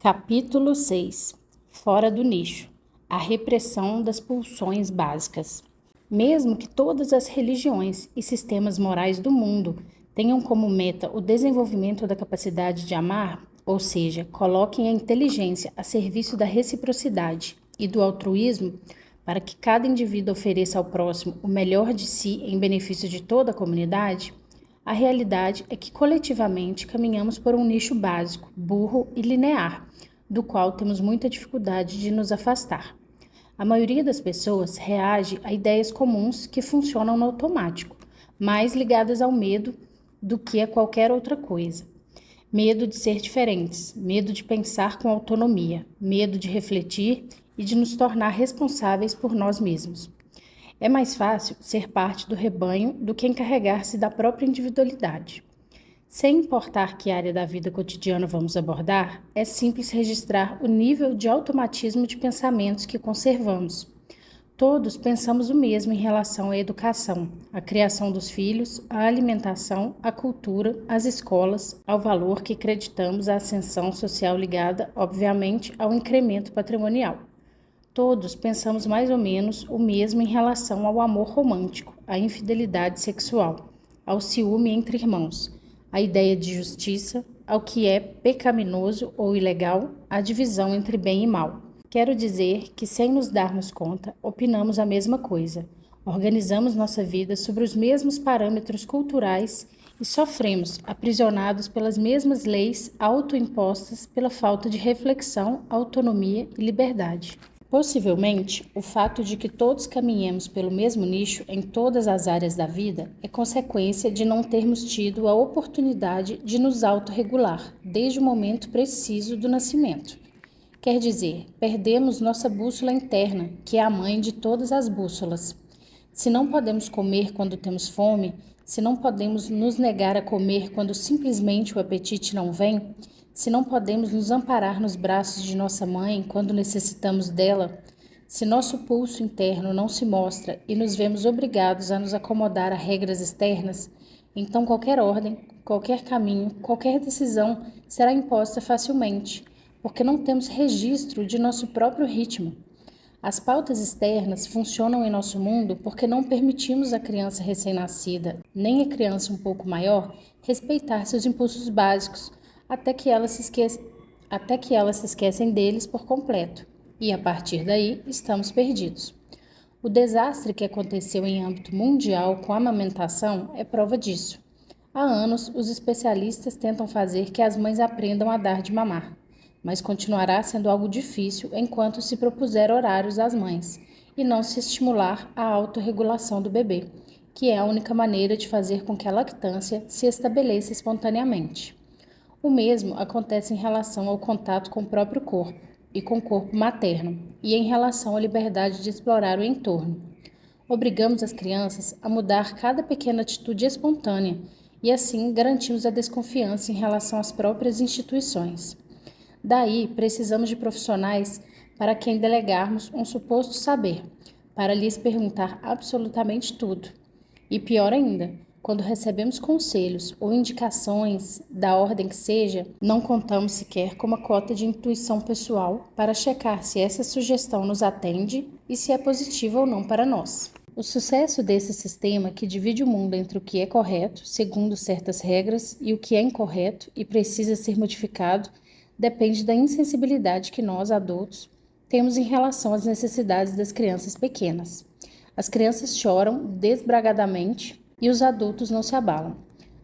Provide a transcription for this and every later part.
Capítulo 6. Fora do nicho. A repressão das pulsões básicas. Mesmo que todas as religiões e sistemas morais do mundo tenham como meta o desenvolvimento da capacidade de amar, ou seja, coloquem a inteligência a serviço da reciprocidade e do altruísmo, para que cada indivíduo ofereça ao próximo o melhor de si em benefício de toda a comunidade, a realidade é que coletivamente caminhamos por um nicho básico, burro e linear, do qual temos muita dificuldade de nos afastar. A maioria das pessoas reage a ideias comuns que funcionam no automático, mais ligadas ao medo do que a qualquer outra coisa. Medo de ser diferentes, medo de pensar com autonomia, medo de refletir e de nos tornar responsáveis por nós mesmos. É mais fácil ser parte do rebanho do que encarregar-se da própria individualidade. Sem importar que área da vida cotidiana vamos abordar, é simples registrar o nível de automatismo de pensamentos que conservamos. Todos pensamos o mesmo em relação à educação, à criação dos filhos, à alimentação, à cultura, às escolas, ao valor que acreditamos à ascensão social ligada, obviamente, ao incremento patrimonial. Todos pensamos mais ou menos o mesmo em relação ao amor romântico, à infidelidade sexual, ao ciúme entre irmãos, à ideia de justiça, ao que é pecaminoso ou ilegal, à divisão entre bem e mal. Quero dizer que, sem nos darmos conta, opinamos a mesma coisa, organizamos nossa vida sobre os mesmos parâmetros culturais e sofremos, aprisionados pelas mesmas leis autoimpostas pela falta de reflexão, autonomia e liberdade. Possivelmente, o fato de que todos caminhemos pelo mesmo nicho em todas as áreas da vida é consequência de não termos tido a oportunidade de nos autorregular desde o momento preciso do nascimento. Quer dizer, perdemos nossa bússola interna, que é a mãe de todas as bússolas. Se não podemos comer quando temos fome, se não podemos nos negar a comer quando simplesmente o apetite não vem, se não podemos nos amparar nos braços de nossa mãe quando necessitamos dela, se nosso pulso interno não se mostra e nos vemos obrigados a nos acomodar a regras externas, então qualquer ordem, qualquer caminho, qualquer decisão será imposta facilmente, porque não temos registro de nosso próprio ritmo. As pautas externas funcionam em nosso mundo porque não permitimos à criança recém-nascida, nem à criança um pouco maior, respeitar seus impulsos básicos, até que elas se esquecem deles por completo. E a partir daí, estamos perdidos. O desastre que aconteceu em âmbito mundial com a amamentação é prova disso. Há anos, os especialistas tentam fazer que as mães aprendam a dar de mamar, mas continuará sendo algo difícil enquanto se propuser horários às mães e não se estimular a autorregulação do bebê, que é a única maneira de fazer com que a lactância se estabeleça espontaneamente. O mesmo acontece em relação ao contato com o próprio corpo e com o corpo materno, e em relação à liberdade de explorar o entorno. Obrigamos as crianças a mudar cada pequena atitude espontânea e assim garantimos a desconfiança em relação às próprias instituições. Daí, precisamos de profissionais para quem delegarmos um suposto saber, para lhes perguntar absolutamente tudo. E pior ainda, quando recebemos conselhos ou indicações da ordem que seja, não contamos sequer com uma cota de intuição pessoal para checar se essa sugestão nos atende e se é positiva ou não para nós. O sucesso desse sistema que divide o mundo entre o que é correto, segundo certas regras, e o que é incorreto e precisa ser modificado, depende da insensibilidade que nós, adultos, temos em relação às necessidades das crianças pequenas. As crianças choram desbragadamente e os adultos não se abalam.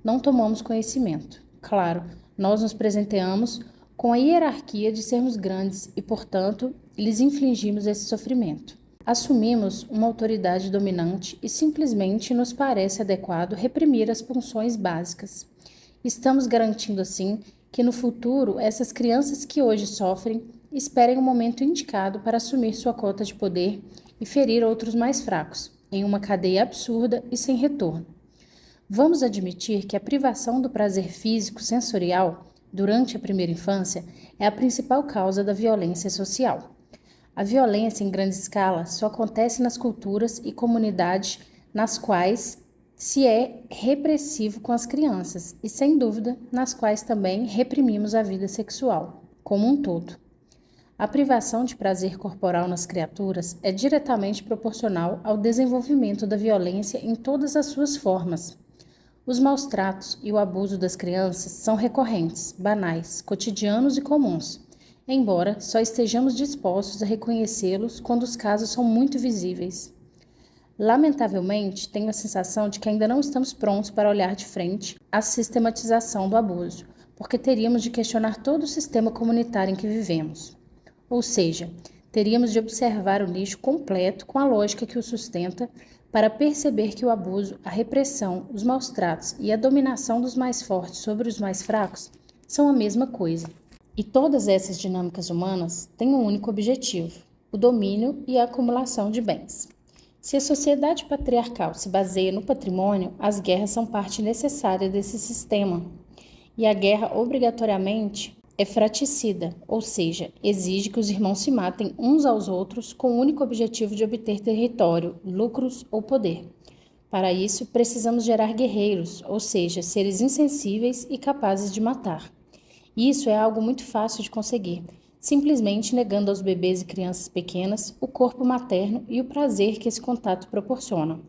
Não tomamos conhecimento. Claro, nós nos presenteamos com a hierarquia de sermos grandes e, portanto, lhes infligimos esse sofrimento. Assumimos uma autoridade dominante e simplesmente nos parece adequado reprimir as pulsões básicas. Estamos garantindo, assim, que no futuro essas crianças que hoje sofrem esperem o momento indicado para assumir sua cota de poder e ferir outros mais fracos, em uma cadeia absurda e sem retorno. Vamos admitir que a privação do prazer físico sensorial durante a primeira infância é a principal causa da violência social. A violência em grande escala só acontece nas culturas e comunidades nas quais se é repressivo com as crianças e, sem dúvida, nas quais também reprimimos a vida sexual. como um todo. A privação de prazer corporal nas criaturas é diretamente proporcional ao desenvolvimento da violência em todas as suas formas. Os maus tratos e o abuso das crianças são recorrentes, banais, cotidianos e comuns, embora só estejamos dispostos a reconhecê-los quando os casos são muito visíveis. Lamentavelmente, tenho a sensação de que ainda não estamos prontos para olhar de frente à sistematização do abuso, porque teríamos de questionar todo o sistema comunitário em que vivemos. Ou seja, teríamos de observar o nicho completo com a lógica que o sustenta para perceber que o abuso, a repressão, os maus tratos e a dominação dos mais fortes sobre os mais fracos são a mesma coisa. E todas essas dinâmicas humanas têm um único objetivo: o domínio e a acumulação de bens. Se a sociedade patriarcal se baseia no patrimônio, as guerras são parte necessária desse sistema. E a guerra, obrigatoriamente, é fratricida, ou seja, exige que os irmãos se matem uns aos outros com o único objetivo de obter território, lucros ou poder. Para isso, precisamos gerar guerreiros, ou seja, seres insensíveis e capazes de matar. Isso é algo muito fácil de conseguir, simplesmente negando aos bebês e crianças pequenas o corpo materno e o prazer que esse contato proporciona.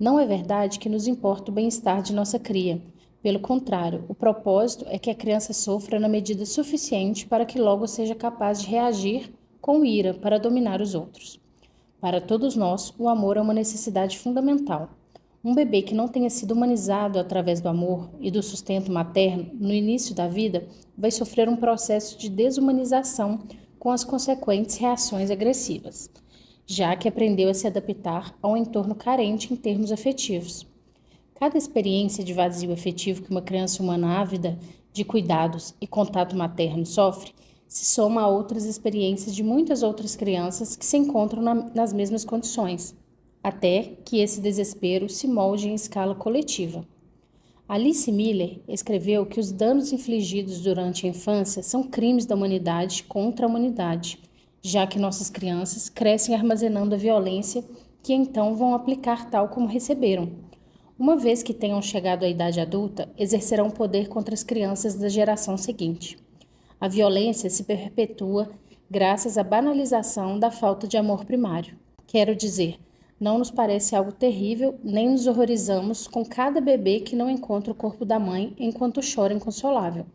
Não é verdade que nos importa o bem-estar de nossa cria. Pelo contrário, o propósito é que a criança sofra na medida suficiente para que logo seja capaz de reagir com ira para dominar os outros. Para todos nós, o amor é uma necessidade fundamental. Um bebê que não tenha sido humanizado através do amor e do sustento materno no início da vida vai sofrer um processo de desumanização com as consequentes reações agressivas, já que aprendeu a se adaptar a um entorno carente em termos afetivos. Cada experiência de vazio afetivo que uma criança humana ávida de cuidados e contato materno sofre se soma a outras experiências de muitas outras crianças que se encontram nas mesmas condições, até que esse desespero se molde em escala coletiva. Alice Miller escreveu que os danos infligidos durante a infância são crimes da humanidade contra a humanidade, já que nossas crianças crescem armazenando a violência que então vão aplicar tal como receberam. Uma vez que tenham chegado à idade adulta, exercerão poder contra as crianças da geração seguinte. A violência se perpetua graças à banalização da falta de amor primário. Quero dizer, não nos parece algo terrível, nem nos horrorizamos com cada bebê que não encontra o corpo da mãe enquanto chora inconsolável.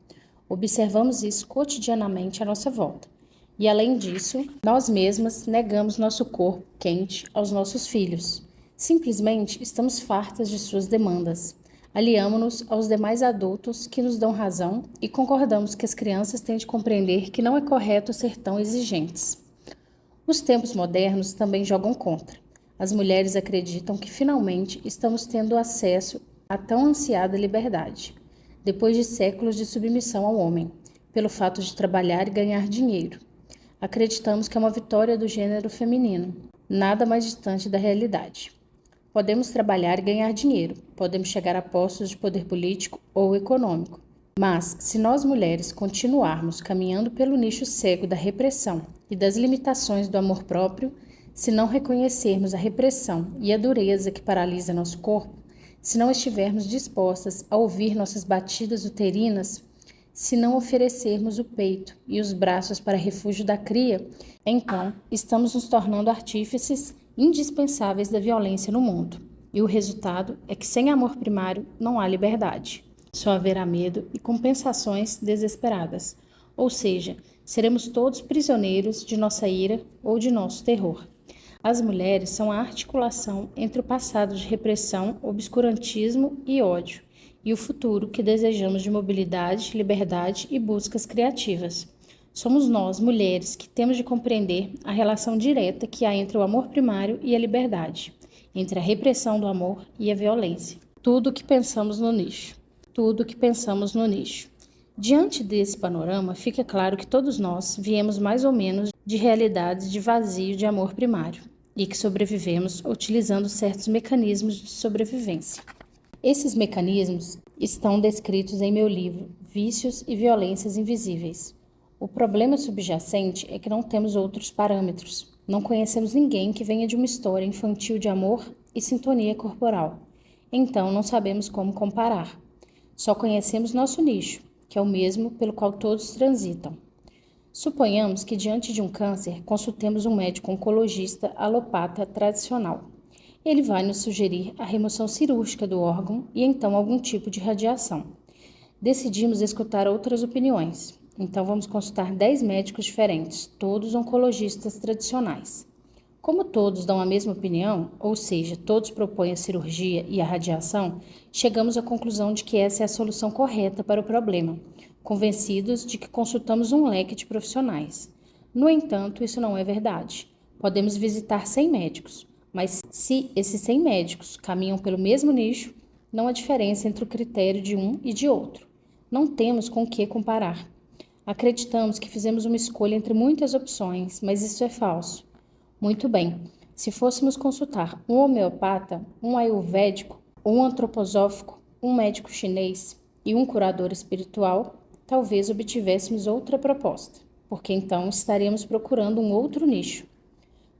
Observamos isso cotidianamente à nossa volta. E, além disso, nós mesmas negamos nosso corpo quente aos nossos filhos. Simplesmente estamos fartas de suas demandas. Aliamo-nos aos demais adultos que nos dão razão e concordamos que as crianças têm de compreender que não é correto ser tão exigentes. Os tempos modernos também jogam contra. As mulheres acreditam que finalmente estamos tendo acesso à tão ansiada liberdade, depois de séculos de submissão ao homem, pelo fato de trabalhar e ganhar dinheiro. Acreditamos que é uma vitória do gênero feminino, nada mais distante da realidade. Podemos trabalhar e ganhar dinheiro, podemos chegar a postos de poder político ou econômico. Mas, se nós mulheres continuarmos caminhando pelo nicho cego da repressão e das limitações do amor próprio, se não reconhecermos a repressão e a dureza que paralisa nosso corpo, se não estivermos dispostas a ouvir nossas batidas uterinas, se não oferecermos o peito e os braços para refúgio da cria, então estamos nos tornando artífices indispensáveis da violência no mundo. E o resultado é que sem amor primário não há liberdade. Só haverá medo e compensações desesperadas. Ou seja, seremos todos prisioneiros de nossa ira ou de nosso terror. As mulheres são a articulação entre o passado de repressão, obscurantismo e ódio, e o futuro que desejamos de mobilidade, liberdade e buscas criativas. Somos nós, mulheres, que temos de compreender a relação direta que há entre o amor primário e a liberdade, entre a repressão do amor e a violência. Tudo o que pensamos no nicho. Tudo o que pensamos no nicho. Diante desse panorama, fica claro que todos nós viemos mais ou menos de realidades de vazio de amor primário e que sobrevivemos utilizando certos mecanismos de sobrevivência. Esses mecanismos estão descritos em meu livro Vícios e Violências Invisíveis. O problema subjacente é que não temos outros parâmetros. Não conhecemos ninguém que venha de uma história infantil de amor e sintonia corporal. Então, não sabemos como comparar. Só conhecemos nosso nicho, que é o mesmo pelo qual todos transitam. Suponhamos que diante de um câncer consultemos um médico oncologista alopata tradicional. Ele vai nos sugerir a remoção cirúrgica do órgão e então algum tipo de radiação. Decidimos escutar outras opiniões, então vamos consultar 10 médicos diferentes, todos oncologistas tradicionais. Como todos dão a mesma opinião, ou seja, todos propõem a cirurgia e a radiação, chegamos à conclusão de que essa é a solução correta para o problema, convencidos de que consultamos um leque de profissionais. No entanto, isso não é verdade. Podemos visitar 100 médicos, mas se esses 100 médicos caminham pelo mesmo nicho, não há diferença entre o critério de um e de outro. Não temos com o que comparar. Acreditamos que fizemos uma escolha entre muitas opções, mas isso é falso. Muito bem, se fôssemos consultar um homeopata, um ayurvédico, um antroposófico, um médico chinês e um curador espiritual, talvez obtivéssemos outra proposta, porque então estaríamos procurando um outro nicho.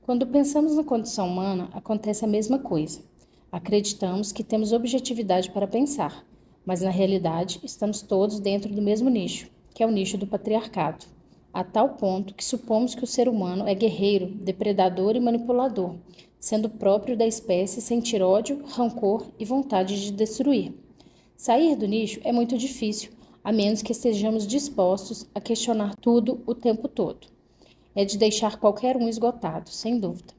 Quando pensamos na condição humana, acontece a mesma coisa. Acreditamos que temos objetividade para pensar, mas na realidade estamos todos dentro do mesmo nicho, que é o nicho do patriarcado, a tal ponto que supomos que o ser humano é guerreiro, depredador e manipulador, sendo próprio da espécie sentir ódio, rancor e vontade de destruir. Sair do nicho é muito difícil, a menos que estejamos dispostos a questionar tudo o tempo todo. É de deixar qualquer um esgotado, sem dúvida.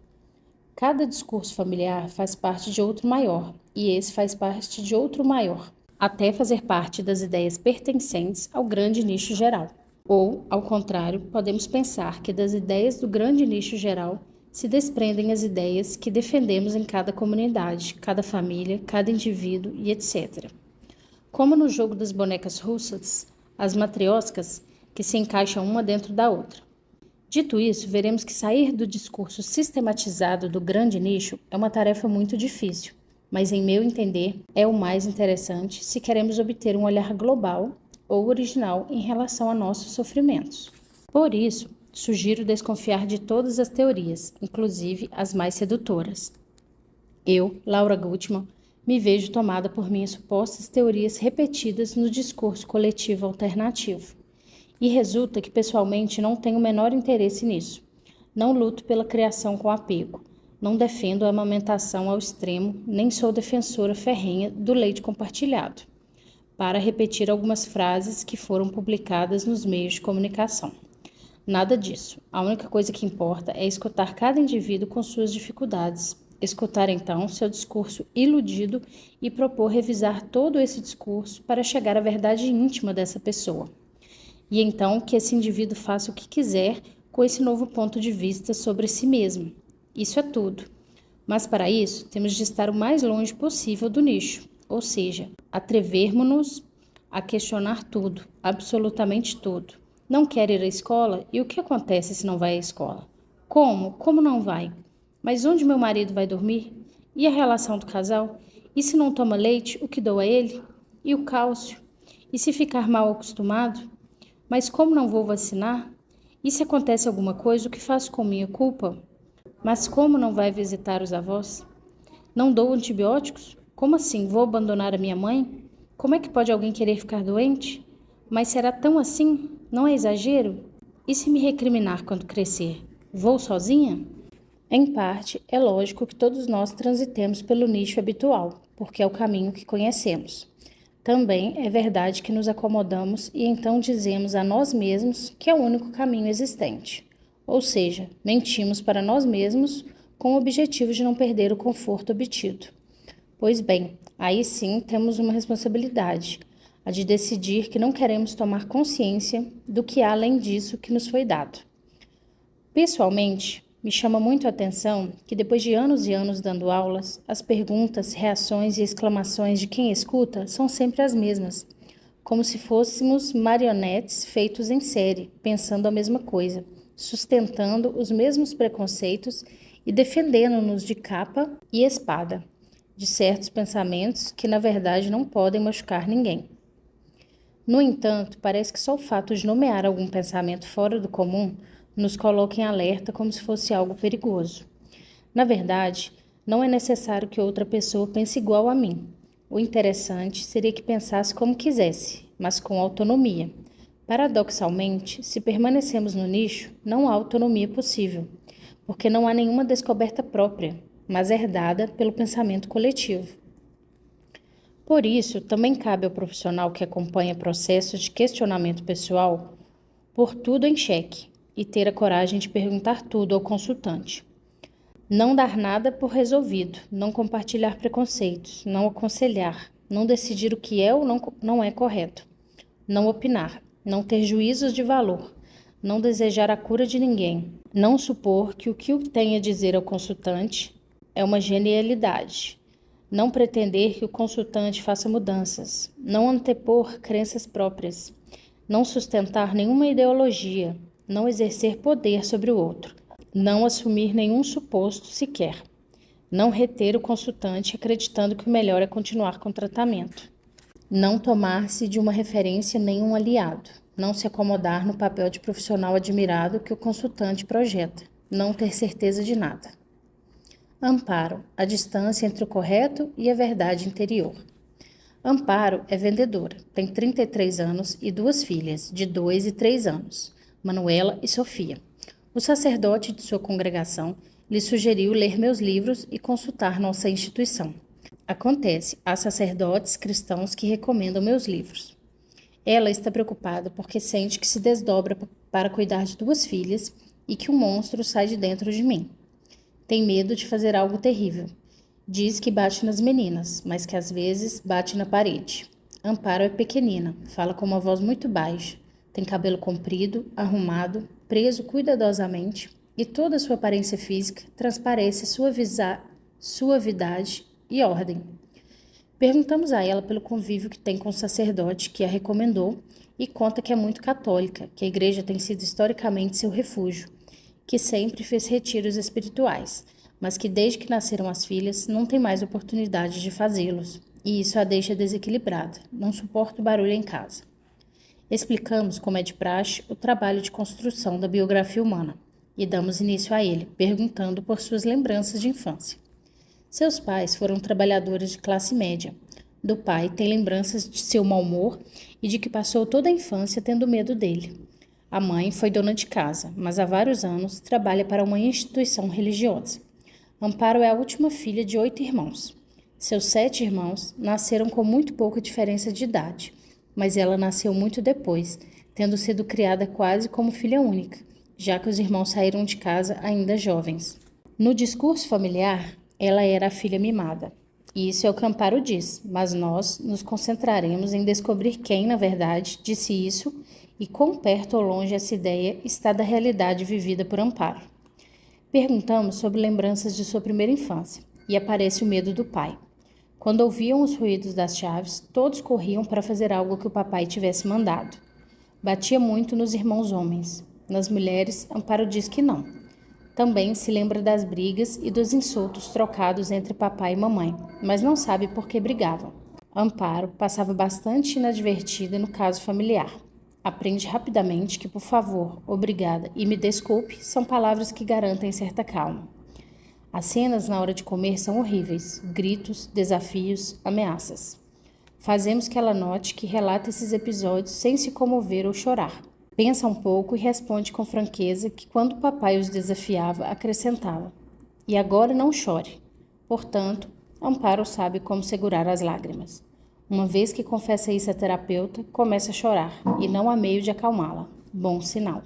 Cada discurso familiar faz parte de outro maior, e esse faz parte de outro maior, até fazer parte das ideias pertencentes ao grande nicho geral. Ou, ao contrário, podemos pensar que das ideias do grande nicho geral se desprendem as ideias que defendemos em cada comunidade, cada família, cada indivíduo e etc. Como no jogo das bonecas russas, as matrioscas que se encaixam uma dentro da outra. Dito isso, veremos que sair do discurso sistematizado do grande nicho é uma tarefa muito difícil, mas, em meu entender, é o mais interessante se queremos obter um olhar global ou original em relação a nossos sofrimentos. Por isso, sugiro desconfiar de todas as teorias, inclusive as mais sedutoras. Eu, Laura Gutman, me vejo tomada por minhas supostas teorias repetidas no discurso coletivo alternativo. E resulta que pessoalmente não tenho o menor interesse nisso. Não luto pela criação com apego. Não defendo a amamentação ao extremo, nem sou defensora ferrenha do leite compartilhado, para repetir algumas frases que foram publicadas nos meios de comunicação. Nada disso. A única coisa que importa é escutar cada indivíduo com suas dificuldades, escutar então seu discurso iludido e propor revisar todo esse discurso para chegar à verdade íntima dessa pessoa. E então que esse indivíduo faça o que quiser com esse novo ponto de vista sobre si mesmo. Isso é tudo. Mas para isso, temos de estar o mais longe possível do nicho, ou seja, atrevermos-nos a questionar tudo, absolutamente tudo. Não quer ir à escola? E o que acontece se não vai à escola? Como? Como não vai? Mas onde meu marido vai dormir? E a relação do casal? E se não toma leite, o que dou a ele? E o cálcio? E se ficar mal acostumado? Mas como não vou vacinar? E se acontece alguma coisa, o que faço com minha culpa? Mas como não vai visitar os avós? Não dou antibióticos? Como assim? Vou abandonar a minha mãe? Como é que pode alguém querer ficar doente? Mas será tão assim? Não é exagero? E se me recriminar quando crescer? Vou sozinha? Em parte, é lógico que todos nós transitemos pelo nicho habitual, porque é o caminho que conhecemos. Também é verdade que nos acomodamos e então dizemos a nós mesmos que é o único caminho existente. Ou seja, mentimos para nós mesmos com o objetivo de não perder o conforto obtido. Pois bem, aí sim temos uma responsabilidade, a de decidir que não queremos tomar consciência do que há além disso que nos foi dado. Pessoalmente, me chama muito a atenção que depois de anos e anos dando aulas, as perguntas, reações e exclamações de quem escuta são sempre as mesmas, como se fôssemos marionetes feitos em série, pensando a mesma coisa, sustentando os mesmos preconceitos e defendendo-nos de capa e espada, de certos pensamentos que na verdade não podem machucar ninguém. No entanto, parece que só o fato de nomear algum pensamento fora do comum nos coloca em alerta como se fosse algo perigoso. Na verdade, não é necessário que outra pessoa pense igual a mim. O interessante seria que pensasse como quisesse, mas com autonomia, Paradoxalmente, se permanecemos no nicho, não há autonomia possível, porque não há nenhuma descoberta própria, mas herdada pelo pensamento coletivo. Por isso, também cabe ao profissional que acompanha processos de questionamento pessoal pôr tudo em xeque e ter a coragem de perguntar tudo ao consultante. Não dar nada por resolvido, não compartilhar preconceitos, não aconselhar, não decidir o que é ou não é correto, não opinar, não ter juízos de valor, não desejar a cura de ninguém, não supor que o tem a dizer ao consultante é uma genialidade, não pretender que o consultante faça mudanças, não antepor crenças próprias, não sustentar nenhuma ideologia, não exercer poder sobre o outro, não assumir nenhum suposto sequer, não reter o consultante acreditando que o melhor é continuar com o tratamento, não tomar-se de uma referência nem um aliado, não se acomodar no papel de profissional admirado que o consultante projeta, não ter certeza de nada. Amparo, a distância entre o correto e a verdade interior. Amparo é vendedora, tem 33 anos e 2 filhas, de 2 e 3 anos, Manuela e Sofia. O sacerdote de sua congregação lhe sugeriu ler meus livros e consultar nossa instituição. Acontece, há sacerdotes cristãos que recomendam meus livros. Ela está preocupada porque sente que se desdobra para cuidar de 2 filhas e que um monstro sai de dentro de mim. Tem medo de fazer algo terrível. Diz que bate nas meninas, mas que às vezes bate na parede. Amparo é pequenina, fala com uma voz muito baixa, tem cabelo comprido, arrumado, preso cuidadosamente e toda a sua aparência física transparece suavidade e ordem. Perguntamos a ela pelo convívio que tem com o sacerdote que a recomendou e conta que é muito católica, que a igreja tem sido historicamente seu refúgio, que sempre fez retiros espirituais, mas que desde que nasceram as filhas não tem mais oportunidade de fazê-los, e isso a deixa desequilibrada, não suporta o barulho em casa. Explicamos, como é de praxe, o trabalho de construção da biografia humana, e damos início a ele, perguntando por suas lembranças de infância. Seus pais foram trabalhadores de classe média. Do pai tem lembranças de seu mau humor e de que passou toda a infância tendo medo dele. A mãe foi dona de casa, mas há vários anos trabalha para uma instituição religiosa. Amparo é a última filha de 8 irmãos. Seus 7 irmãos nasceram com muito pouca diferença de idade, mas ela nasceu muito depois, tendo sido criada quase como filha única, já que os irmãos saíram de casa ainda jovens. No discurso familiar, ela era a filha mimada. E isso é o que Amparo diz, mas nós nos concentraremos em descobrir quem, na verdade, disse isso e quão perto ou longe essa ideia está da realidade vivida por Amparo. Perguntamos sobre lembranças de sua primeira infância e aparece o medo do pai. Quando ouviam os ruídos das chaves, todos corriam para fazer algo que o papai tivesse mandado. Batia muito nos irmãos homens. Nas mulheres, Amparo diz que não. Também se lembra das brigas e dos insultos trocados entre papai e mamãe, mas não sabe por que brigavam. Amparo passava bastante inadvertida no caso familiar. Aprende rapidamente que por favor, obrigada e me desculpe são palavras que garantem certa calma. As cenas na hora de comer são horríveis, gritos, desafios, ameaças. Fazemos que ela note que relata esses episódios sem se comover ou chorar. Pensa um pouco e responde com franqueza que quando o papai os desafiava, acrescentava: "E agora não chore." Portanto, Amparo sabe como segurar as lágrimas. Uma vez que confessa isso à terapeuta, começa a chorar e não há meio de acalmá-la. Bom sinal.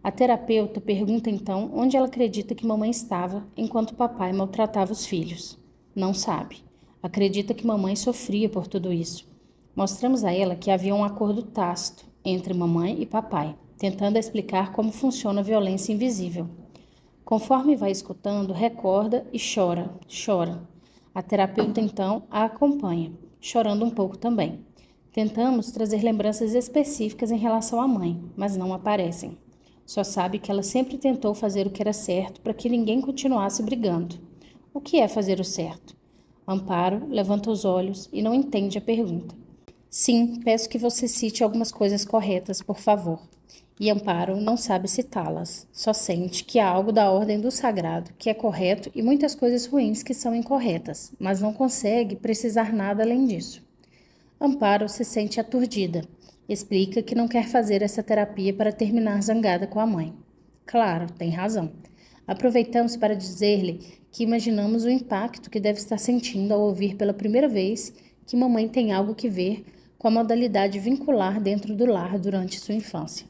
A terapeuta pergunta então onde ela acredita que mamãe estava enquanto papai maltratava os filhos. Não sabe. Acredita que mamãe sofria por tudo isso. Mostramos a ela que havia um acordo tácito entre mamãe e papai, tentando explicar como funciona a violência invisível. Conforme vai escutando, recorda e chora, chora. A terapeuta então a acompanha, chorando um pouco também. Tentamos trazer lembranças específicas em relação à mãe, mas não aparecem. Só sabe que ela sempre tentou fazer o que era certo para que ninguém continuasse brigando. O que é fazer o certo? Amparo levanta os olhos e não entende a pergunta. Sim, peço que você cite algumas coisas corretas, por favor. E Amparo não sabe citá-las, só sente que há algo da ordem do sagrado que é correto e muitas coisas ruins que são incorretas, mas não consegue precisar nada além disso. Amparo se sente aturdida. Explica que não quer fazer essa terapia para terminar zangada com a mãe. Claro, tem razão. Aproveitamos para dizer-lhe que imaginamos o impacto que deve estar sentindo ao ouvir pela primeira vez que mamãe tem algo que ver com a modalidade vincular dentro do lar durante sua infância.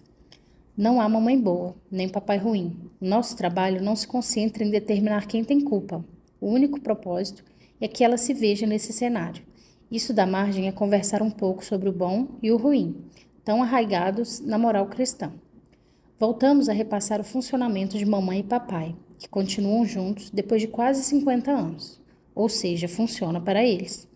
Não há mamãe boa, nem papai ruim. Nosso trabalho não se concentra em determinar quem tem culpa. O único propósito é que ela se veja nesse cenário. Isso dá margem a conversar um pouco sobre o bom e o ruim, tão arraigados na moral cristã. Voltamos a repassar o funcionamento de mamãe e papai, que continuam juntos depois de quase 50 anos, ou seja, funciona para eles.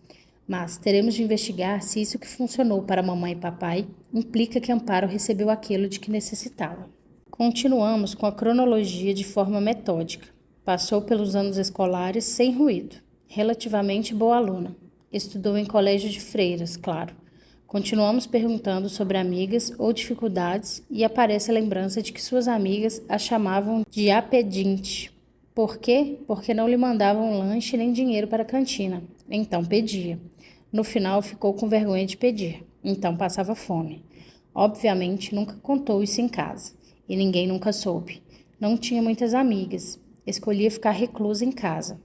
Mas teremos de investigar se isso que funcionou para mamãe e papai implica que Amparo recebeu aquilo de que necessitava. Continuamos com a cronologia de forma metódica. Passou pelos anos escolares sem ruído. Relativamente boa aluna. Estudou em colégio de freiras, claro. Continuamos perguntando sobre amigas ou dificuldades e aparece a lembrança de que suas amigas a chamavam de a pedinte. Por quê? Porque não lhe mandavam lanche nem dinheiro para a cantina. Então pedia. No final ficou com vergonha de pedir. Então passava fome. Obviamente nunca contou isso em casa. E ninguém nunca soube. Não tinha muitas amigas. Escolhia ficar reclusa em casa.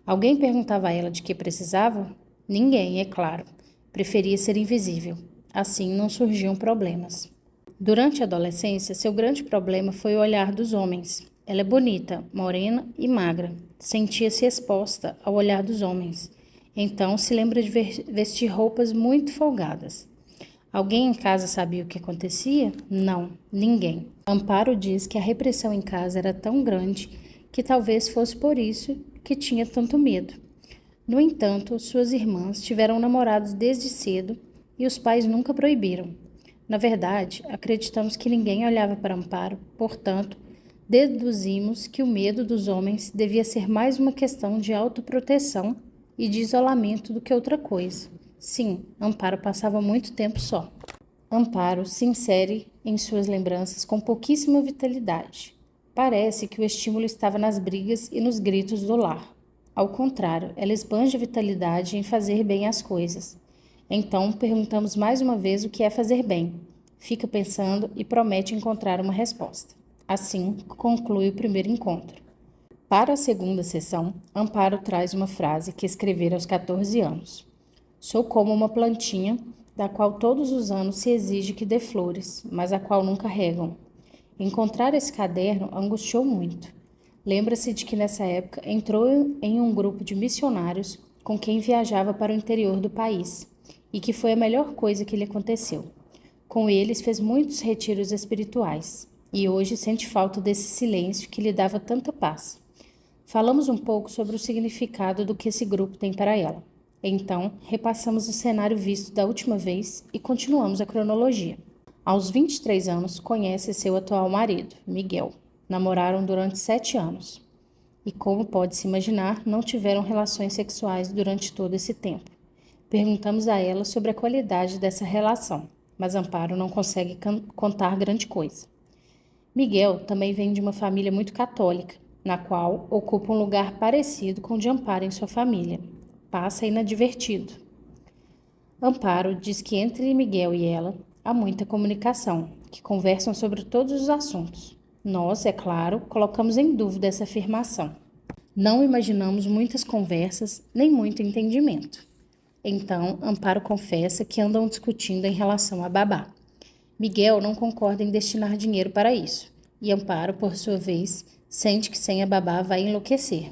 Alguém perguntava a ela de que precisava? Ninguém, é claro. Preferia ser invisível. Assim não surgiam problemas. Durante a adolescência, seu grande problema foi o olhar dos homens. Ela é bonita, morena e magra. Sentia-se exposta ao olhar dos homens. Então se lembra de vestir roupas muito folgadas. Alguém em casa sabia o que acontecia? Não, ninguém. Amparo diz que a repressão em casa era tão grande que talvez fosse por isso que tinha tanto medo. No entanto, suas irmãs tiveram namorados desde cedo e os pais nunca proibiram. Na verdade, acreditamos que ninguém olhava para Amparo, portanto, deduzimos que o medo dos homens devia ser mais uma questão de autoproteção e de isolamento do que outra coisa. Sim, Amparo passava muito tempo só. Amparo se insere em suas lembranças com pouquíssima vitalidade. Parece que o estímulo estava nas brigas e nos gritos do lar. Ao contrário, ela esbanja vitalidade em fazer bem as coisas. Então, perguntamos mais uma vez o que é fazer bem. Fica pensando e promete encontrar uma resposta. Assim, conclui o primeiro encontro. Para a segunda sessão, Amparo traz uma frase que escrevera aos 14 anos. Sou como uma plantinha, da qual todos os anos se exige que dê flores, mas a qual nunca regam. Encontrar esse caderno angustiou muito. Lembra-se de que nessa época entrou em um grupo de missionários com quem viajava para o interior do país, e que foi a melhor coisa que lhe aconteceu. Com eles fez muitos retiros espirituais, e hoje sente falta desse silêncio que lhe dava tanta paz. Falamos um pouco sobre o significado do que esse grupo tem para ela. Então, repassamos o cenário visto da última vez e continuamos a cronologia. Aos 23 anos, conhece seu atual marido, Miguel. Namoraram durante 7 anos. E, como pode-se imaginar, não tiveram relações sexuais durante todo esse tempo. Perguntamos a ela sobre a qualidade dessa relação, mas Amparo não consegue contar grande coisa. Miguel também vem de uma família muito católica, na qual ocupa um lugar parecido com o de Amparo em sua família. Passa inadvertido. Amparo diz que entre Miguel e ela há muita comunicação, que conversam sobre todos os assuntos. Nós, é claro, colocamos em dúvida essa afirmação. Não imaginamos muitas conversas, nem muito entendimento. Então, Amparo confessa que andam discutindo em relação a babá. Miguel não concorda em destinar dinheiro para isso, e Amparo, por sua vez, sente que sem a babá vai enlouquecer.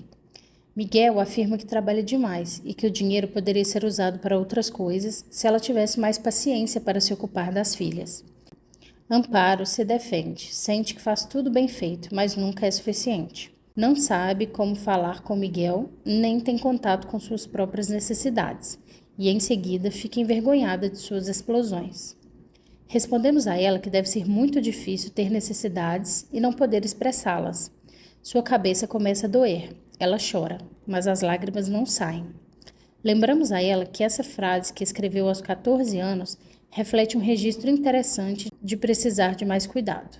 Miguel afirma que trabalha demais e que o dinheiro poderia ser usado para outras coisas se ela tivesse mais paciência para se ocupar das filhas. Amparo se defende, sente que faz tudo bem feito, mas nunca é suficiente. Não sabe como falar com Miguel, nem tem contato com suas próprias necessidades, e em seguida fica envergonhada de suas explosões. Respondemos a ela que deve ser muito difícil ter necessidades e não poder expressá-las. Sua cabeça começa a doer, ela chora, mas as lágrimas não saem. Lembramos a ela que essa frase que escreveu aos 14 anos reflete um registro interessante de precisar de mais cuidado.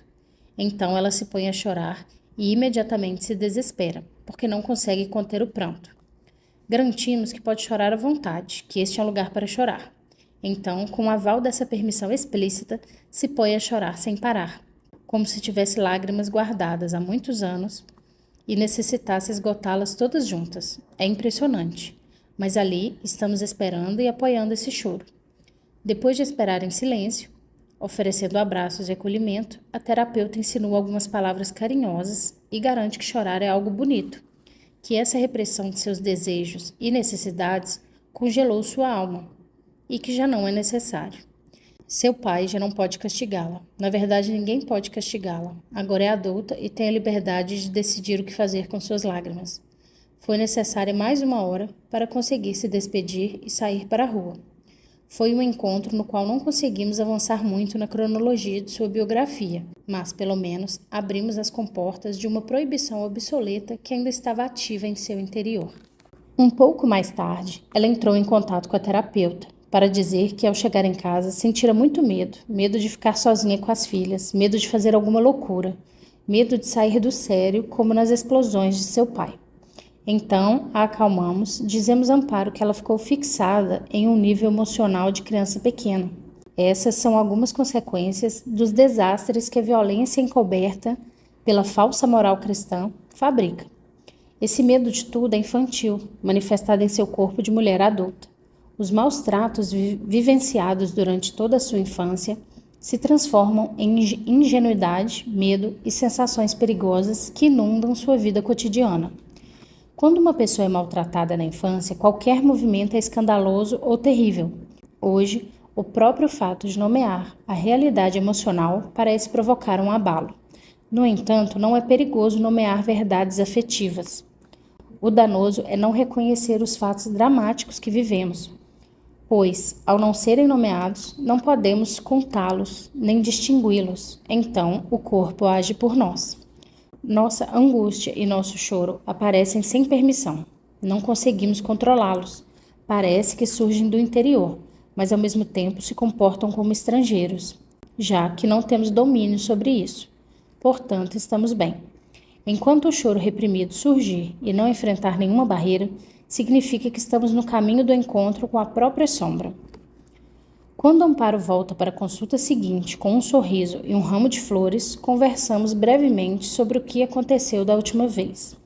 Então ela se põe a chorar e imediatamente se desespera, porque não consegue conter o pranto. Garantimos que pode chorar à vontade, que este é um lugar para chorar. Então, com o aval dessa permissão explícita, se põe a chorar sem parar, como se tivesse lágrimas guardadas há muitos anos e necessitasse esgotá-las todas juntas. É impressionante, mas ali estamos esperando e apoiando esse choro. Depois de esperar em silêncio, oferecendo abraços e acolhimento, a terapeuta insinua algumas palavras carinhosas e garante que chorar é algo bonito, que essa repressão de seus desejos e necessidades congelou sua alma e que já não é necessário. Seu pai já não pode castigá-la. Na verdade, ninguém pode castigá-la. Agora é adulta e tem a liberdade de decidir o que fazer com suas lágrimas. Foi necessária mais uma hora para conseguir se despedir e sair para a rua. Foi um encontro no qual não conseguimos avançar muito na cronologia de sua biografia, mas, pelo menos, abrimos as comportas de uma proibição obsoleta que ainda estava ativa em seu interior. Um pouco mais tarde, ela entrou em contato com a terapeuta, para dizer que, ao chegar em casa, sentira muito medo de ficar sozinha com as filhas, medo de fazer alguma loucura, medo de sair do sério, como nas explosões de seu pai. Então, a acalmamos, dizemos Amparo que ela ficou fixada em um nível emocional de criança pequena. Essas são algumas consequências dos desastres que a violência encoberta pela falsa moral cristã fabrica. Esse medo de tudo é infantil, manifestado em seu corpo de mulher adulta. Os maus tratos vivenciados durante toda a sua infância se transformam em ingenuidade, medo e sensações perigosas que inundam sua vida cotidiana. Quando uma pessoa é maltratada na infância, qualquer movimento é escandaloso ou terrível. Hoje, o próprio fato de nomear a realidade emocional parece provocar um abalo. No entanto, não é perigoso nomear verdades afetivas. O danoso é não reconhecer os fatos dramáticos que vivemos, pois, ao não serem nomeados, não podemos contá-los, nem distingui-los. Então, o corpo age por nós. Nossa angústia e nosso choro aparecem sem permissão. Não conseguimos controlá-los. Parece que surgem do interior, mas ao mesmo tempo se comportam como estrangeiros, já que não temos domínio sobre isso. Portanto, estamos bem. Enquanto o choro reprimido surgir e não enfrentar nenhuma barreira, significa que estamos no caminho do encontro com a própria sombra. Quando Amparo volta para a consulta seguinte com um sorriso e um ramo de flores, conversamos brevemente sobre o que aconteceu da última vez.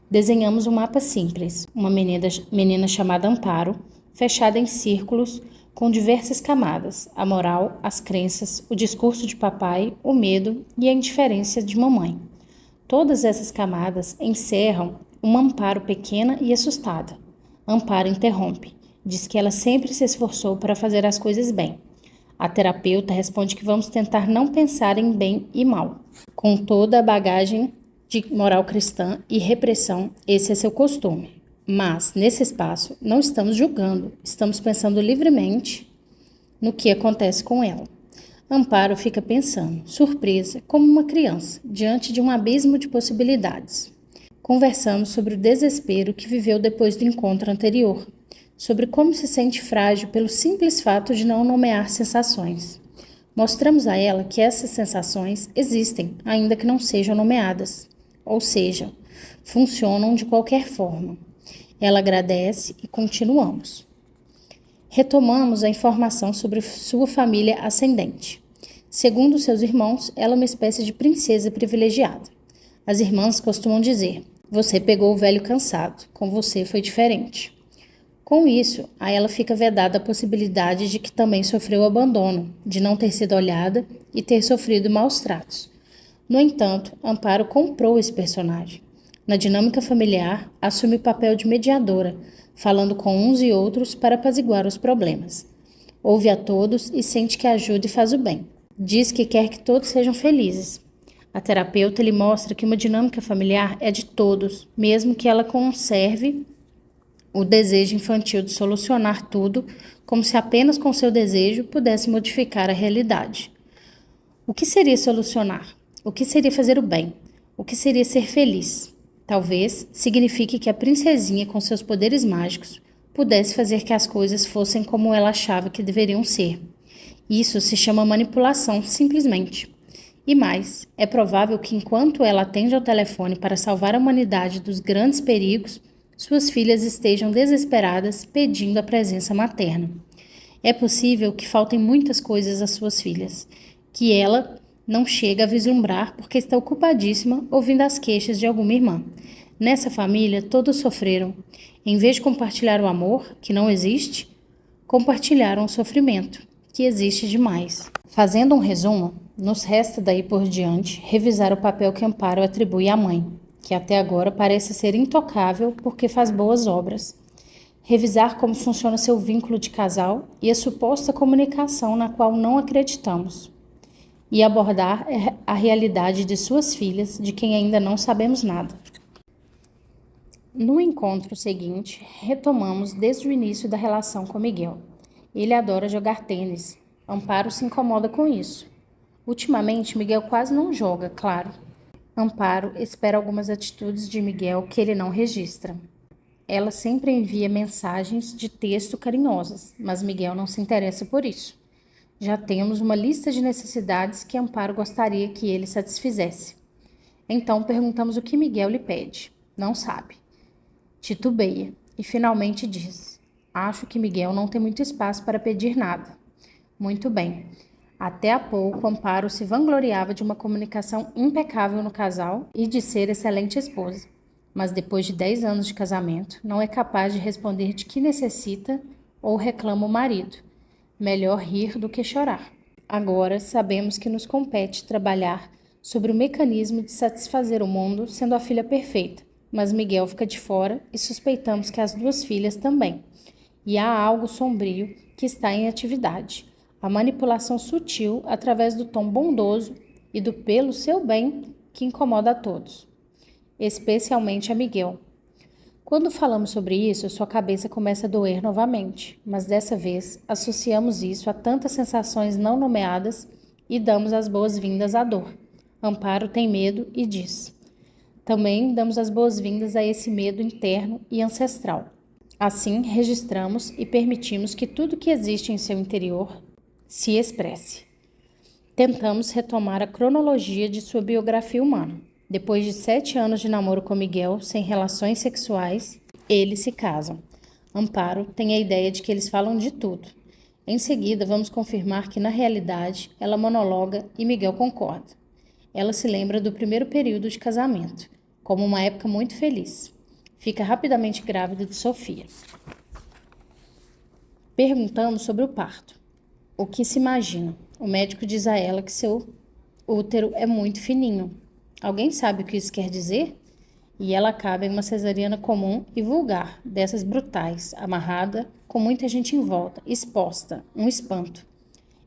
Desenhamos um mapa simples, uma menina chamada Amparo, fechada em círculos com diversas camadas, a moral, as crenças, o discurso de papai, o medo e a indiferença de mamãe. Todas essas camadas encerram uma Amparo pequena e assustada. Amparo interrompe. Diz que ela sempre se esforçou para fazer as coisas bem. A terapeuta responde que vamos tentar não pensar em bem e mal. Com toda a bagagem de moral cristã e repressão, esse é seu costume. Mas, nesse espaço, não estamos julgando, estamos pensando livremente no que acontece com ela. Amparo fica pensando, surpresa, como uma criança, diante de um abismo de possibilidades. Conversamos sobre o desespero que viveu depois do encontro anterior, sobre como se sente frágil pelo simples fato de não nomear sensações. Mostramos a ela que essas sensações existem, ainda que não sejam nomeadas, ou seja, funcionam de qualquer forma. Ela agradece e continuamos. Retomamos a informação sobre sua família ascendente. Segundo seus irmãos, ela é uma espécie de princesa privilegiada. As irmãs costumam dizer: você pegou o velho cansado, com você foi diferente. Com isso, a ela fica vedada a possibilidade de que também sofreu abandono, de não ter sido olhada e ter sofrido maus tratos. No entanto, Amparo comprou esse personagem. Na dinâmica familiar, assume o papel de mediadora, falando com uns e outros para apaziguar os problemas. Ouve a todos e sente que ajuda e faz o bem. Diz que quer que todos sejam felizes. A terapeuta lhe mostra que uma dinâmica familiar é de todos, mesmo que ela conserve o desejo infantil de solucionar tudo, como se apenas com seu desejo pudesse modificar a realidade. O que seria solucionar? O que seria fazer o bem? O que seria ser feliz? Talvez signifique que a princesinha, com seus poderes mágicos, pudesse fazer que as coisas fossem como ela achava que deveriam ser. Isso se chama manipulação, simplesmente. E mais, é provável que enquanto ela atende ao telefone para salvar a humanidade dos grandes perigos, suas filhas estejam desesperadas pedindo a presença materna. É possível que faltem muitas coisas às suas filhas, que ela não chega a vislumbrar porque está ocupadíssima ouvindo as queixas de alguma irmã. Nessa família, todos sofreram. Em vez de compartilhar o amor, que não existe, compartilharam o sofrimento, que existe demais. Fazendo um resumo, nos resta daí por diante revisar o papel que Amparo atribui à mãe, que até agora parece ser intocável porque faz boas obras. Revisar como funciona seu vínculo de casal e a suposta comunicação na qual não acreditamos. E abordar a realidade de suas filhas, de quem ainda não sabemos nada. No encontro seguinte, retomamos desde o início da relação com Miguel. Ele adora jogar tênis. Amparo se incomoda com isso. Ultimamente, Miguel quase não joga, claro. Amparo espera algumas atitudes de Miguel que ele não registra. Ela sempre envia mensagens de texto carinhosas, mas Miguel não se interessa por isso. Já temos uma lista de necessidades que Amparo gostaria que ele satisfizesse. Então perguntamos o que Miguel lhe pede. Não sabe. Titubeia e finalmente diz: acho que Miguel não tem muito espaço para pedir nada. Muito bem. Até há pouco, Amparo se vangloriava de uma comunicação impecável no casal e de ser excelente esposa. Mas depois de 10 anos de casamento, não é capaz de responder de que necessita ou reclama o marido. Melhor rir do que chorar. Agora sabemos que nos compete trabalhar sobre o mecanismo de satisfazer o mundo sendo a filha perfeita, mas Miguel fica de fora e suspeitamos que as duas filhas também. E há algo sombrio que está em atividade. A manipulação sutil através do tom bondoso e do pelo seu bem que incomoda a todos, especialmente a Miguel. Quando falamos sobre isso, sua cabeça começa a doer novamente, mas dessa vez associamos isso a tantas sensações não nomeadas e damos as boas-vindas à dor. Amparo tem medo e diz: também damos as boas-vindas a esse medo interno e ancestral. Assim, registramos e permitimos que tudo que existe em seu interior se expresse. Tentamos retomar a cronologia de sua biografia humana. Depois de 7 anos de namoro com Miguel, sem relações sexuais, eles se casam. Amparo tem a ideia de que eles falam de tudo. Em seguida, vamos confirmar que, na realidade, ela monologa e Miguel concorda. Ela se lembra do primeiro período de casamento, como uma época muito feliz. Fica rapidamente grávida de Sofia. Perguntamos sobre o parto. O que se imagina? O médico diz a ela que seu útero é muito fininho. Alguém sabe o que isso quer dizer? E ela acaba em uma cesariana comum e vulgar, dessas brutais, amarrada, com muita gente em volta, exposta, um espanto.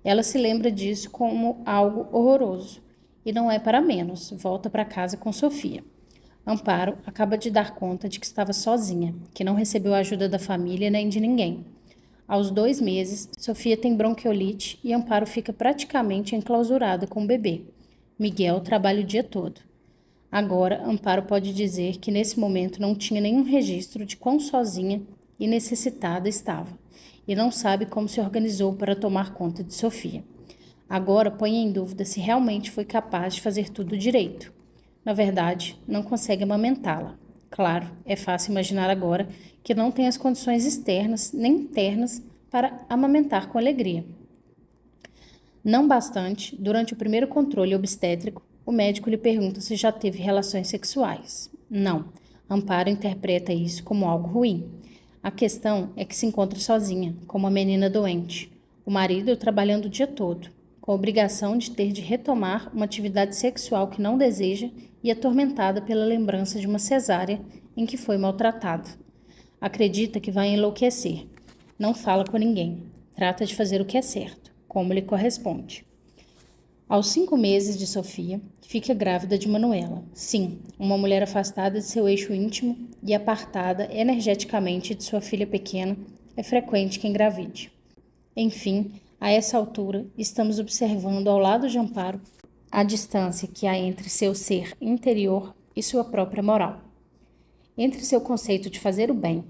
Ela se lembra disso como algo horroroso. E não é para menos, volta para casa com Sofia. Amparo acaba de dar conta de que estava sozinha, que não recebeu a ajuda da família nem de ninguém. Aos 2 meses, Sofia tem bronquiolite e Amparo fica praticamente enclausurada com o bebê. Miguel trabalha o dia todo. Agora, Amparo pode dizer que nesse momento não tinha nenhum registro de quão sozinha e necessitada estava, e não sabe como se organizou para tomar conta de Sofia. Agora põe em dúvida se realmente foi capaz de fazer tudo direito. Na verdade, não consegue amamentá-la. Claro, é fácil imaginar agora que não tem as condições externas nem internas para amamentar com alegria. Não bastante, durante o primeiro controle obstétrico, o médico lhe pergunta se já teve relações sexuais. Não, Amparo interpreta isso como algo ruim. A questão é que se encontra sozinha, com uma menina doente, o marido trabalhando o dia todo, com a obrigação de ter de retomar uma atividade sexual que não deseja e atormentada pela lembrança de uma cesárea em que foi maltratada. Acredita que vai enlouquecer. Não fala com ninguém. Trata de fazer o que é certo, como lhe corresponde. Aos 5 meses de Sofia, fica grávida de Manuela. Sim, uma mulher afastada de seu eixo íntimo e apartada energeticamente de sua filha pequena, é frequente que engravide. Enfim, a essa altura, estamos observando ao lado de Amparo a distância que há entre seu ser interior e sua própria moral. Entre seu conceito de fazer o bem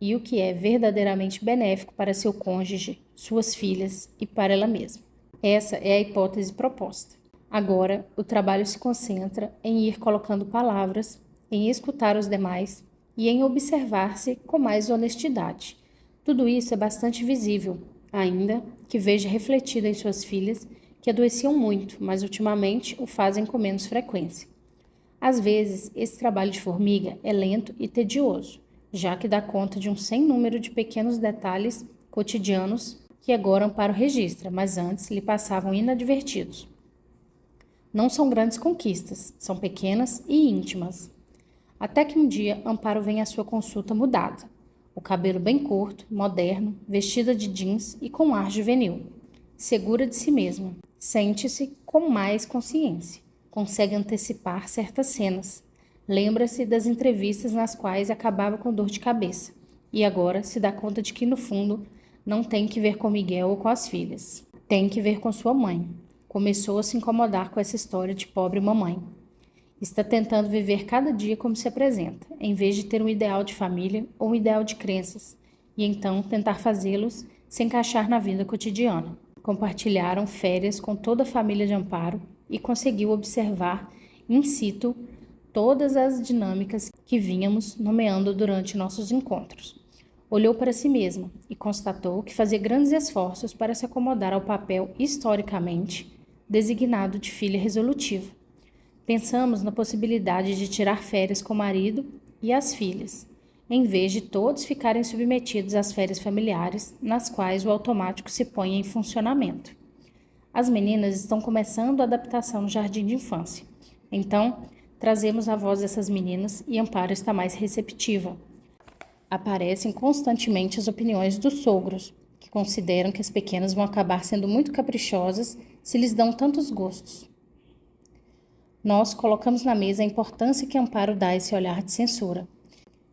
e o que é verdadeiramente benéfico para seu cônjuge, suas filhas e para ela mesma. Essa é a hipótese proposta. Agora, o trabalho se concentra em ir colocando palavras, em escutar os demais e em observar-se com mais honestidade. Tudo isso é bastante visível. ainda que veja refletida em suas filhas que adoeciam muito, mas ultimamente o fazem com menos frequência. Às vezes, esse trabalho de formiga é lento e tedioso, já que dá conta de um sem número de pequenos detalhes cotidianos que agora Amparo registra, mas antes lhe passavam inadvertidos. Não são grandes conquistas, são pequenas e íntimas. Até que um dia Amparo vem à sua consulta mudada. O cabelo bem curto, moderno, vestida de jeans e com ar juvenil. Segura de si mesma, sente-se com mais consciência, consegue antecipar certas cenas. Lembra-se das entrevistas nas quais acabava com dor de cabeça. E agora se dá conta de que, no fundo, não tem que ver com Miguel ou com as filhas. Tem que ver com sua mãe. Começou a se incomodar com essa história de pobre mamãe. Está tentando viver cada dia como se apresenta, em vez de ter um ideal de família ou um ideal de crenças, e então tentar fazê-los se encaixar na vida cotidiana. Compartilharam férias com toda a família de Amparo e conseguiu observar in situ todas as dinâmicas que vínhamos nomeando durante nossos encontros. Olhou para si mesma e constatou que fazia grandes esforços para se acomodar ao papel historicamente designado de filha resolutiva. Pensamos na possibilidade de tirar férias com o marido e as filhas, em vez de todos ficarem submetidos às férias familiares, nas quais o automático se põe em funcionamento. As meninas estão começando a adaptação no jardim de infância. Então, trazemos a voz dessas meninas e Amparo está mais receptiva. Aparecem constantemente as opiniões dos sogros, que consideram que as pequenas vão acabar sendo muito caprichosas se lhes dão tantos gostos. Nós colocamos na mesa a importância que Amparo dá a esse olhar de censura.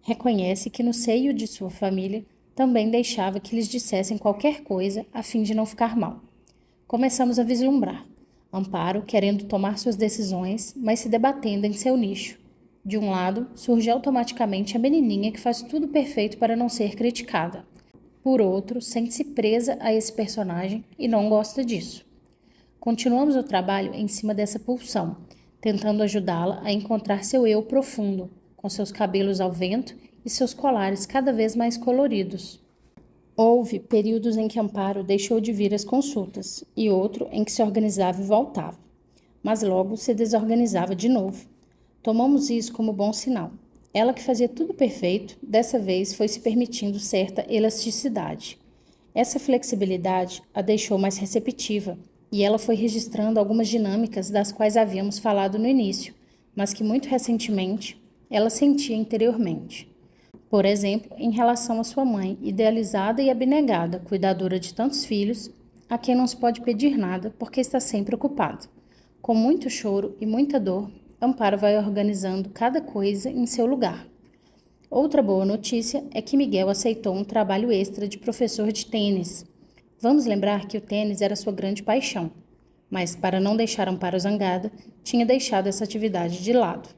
Reconhece que no seio de sua família também deixava que lhes dissessem qualquer coisa a fim de não ficar mal. Começamos a vislumbrar. Amparo querendo tomar suas decisões, mas se debatendo em seu nicho. De um lado, surge automaticamente a menininha que faz tudo perfeito para não ser criticada. Por outro, sente-se presa a esse personagem e não gosta disso. Continuamos o trabalho em cima dessa pulsão, tentando ajudá-la a encontrar seu eu profundo, com seus cabelos ao vento e seus colares cada vez mais coloridos. Houve períodos em que Amparo deixou de vir às consultas e outro em que se organizava e voltava, mas logo se desorganizava de novo. Tomamos isso como bom sinal. Ela que fazia tudo perfeito, dessa vez foi se permitindo certa elasticidade. Essa flexibilidade a deixou mais receptiva e ela foi registrando algumas dinâmicas das quais havíamos falado no início, mas que muito recentemente ela sentia interiormente. Por exemplo, em relação à sua mãe, idealizada e abnegada, cuidadora de tantos filhos, a quem não se pode pedir nada porque está sempre ocupada. Com muito choro e muita dor, Amparo vai organizando cada coisa em seu lugar. Outra boa notícia é que Miguel aceitou um trabalho extra de professor de tênis. Vamos lembrar que o tênis era sua grande paixão, mas para não deixar Amparo zangada, tinha deixado essa atividade de lado.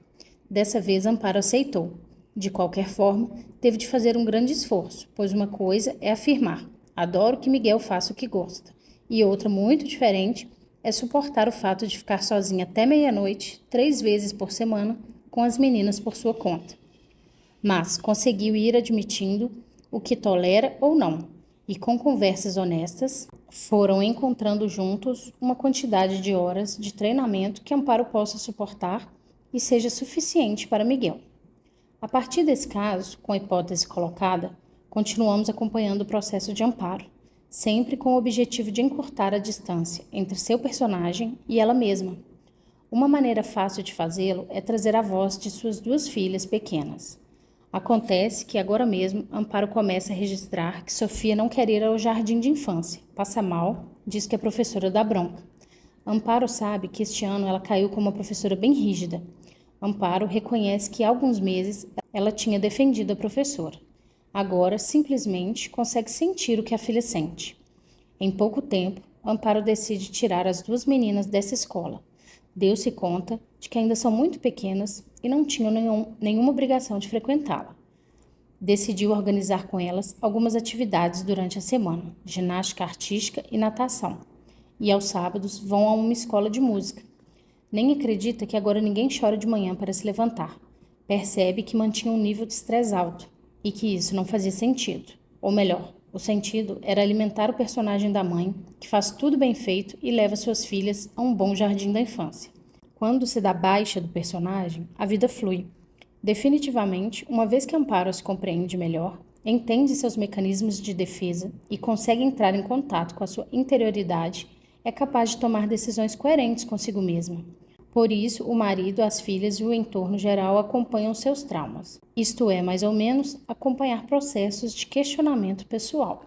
Dessa vez Amparo aceitou. De qualquer forma, teve de fazer um grande esforço, pois uma coisa é afirmar: adoro que Miguel faça o que gosta, e outra muito diferente é suportar o fato de ficar sozinha até meia-noite, 3 vezes por semana, com as meninas por sua conta. Mas conseguiu ir admitindo o que tolera ou não, e com conversas honestas, foram encontrando juntos uma quantidade de horas de treinamento que Amparo possa suportar e seja suficiente para Miguel. A partir desse caso, com a hipótese colocada, continuamos acompanhando o processo de Amparo, sempre com o objetivo de encurtar a distância entre seu personagem e ela mesma. Uma maneira fácil de fazê-lo é trazer a voz de suas 2 filhas pequenas. Acontece que agora mesmo Amparo começa a registrar que Sofia não quer ir ao jardim de infância, passa mal, diz que a professora dá bronca. Amparo sabe que este ano ela caiu com uma professora bem rígida. Amparo reconhece que há alguns meses ela tinha defendido a professora. Agora, simplesmente, consegue sentir o que a filha sente. Em pouco tempo, Amparo decide tirar as 2 meninas dessa escola. Deu-se conta de que ainda são muito pequenas e não tinham nenhuma obrigação de frequentá-la. Decidiu organizar com elas algumas atividades durante a semana, ginástica artística e natação. E aos sábados vão a uma escola de música. Nem acredita que agora ninguém chora de manhã para se levantar. Percebe que mantinha um nível de estresse alto e que isso não fazia sentido. Ou melhor, O sentido era alimentar o personagem da mãe, que faz tudo bem feito e leva suas filhas a um bom jardim da infância. Quando se dá baixa do personagem, a vida flui. Definitivamente, uma vez que Amparo se compreende melhor, entende seus mecanismos de defesa e consegue entrar em contato com a sua interioridade, é capaz de tomar decisões coerentes consigo mesma. Por isso, o marido, as filhas e o entorno geral acompanham seus traumas. Isto é, mais ou menos, acompanhar processos de questionamento pessoal.